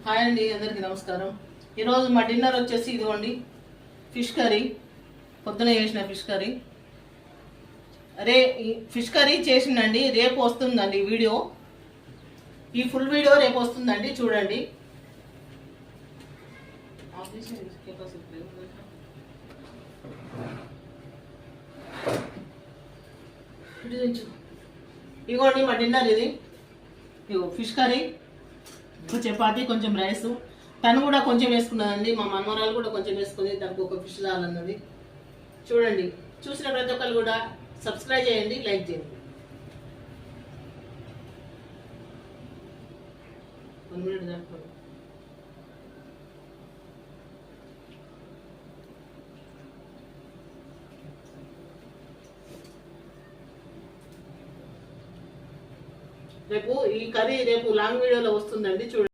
Hi అండి, అందరికీ నమస్కారం. ఈరోజు మా డిన్నర్ వచ్చేసి ఇదిగోండి ఫిష్ కర్రీ. పొద్దున చేసిన ఫిష్ కర్రీ. ఫిష్ కర్రీ చేసిందండి. రేపు వస్తుందండి వీడియో. ఈ ఫుల్ వీడియో రేపు వస్తుందండి, చూడండి. ఇదిగోండి మా డిన్నర్ ఇది. ఇగో ఫిష్ కర్రీ, చపాతి, కొంచెం రైస్. తను కూడా కొంచెం వేసుకున్నదండి. మా మనవరాలు కూడా కొంచెం వేసుకుంది. తనకు ఒక ఫిష్ చాలన్నది. చూడండి, చూసిన ప్రతి ఒక్కరు కూడా సబ్స్క్రైబ్ చేయండి, లైక్ చేయండి. 1 minute దాకా రేపు ఈ కర్రీ రేపు లాంగ్ వీడియోలో వస్తుందండి, చూడండి.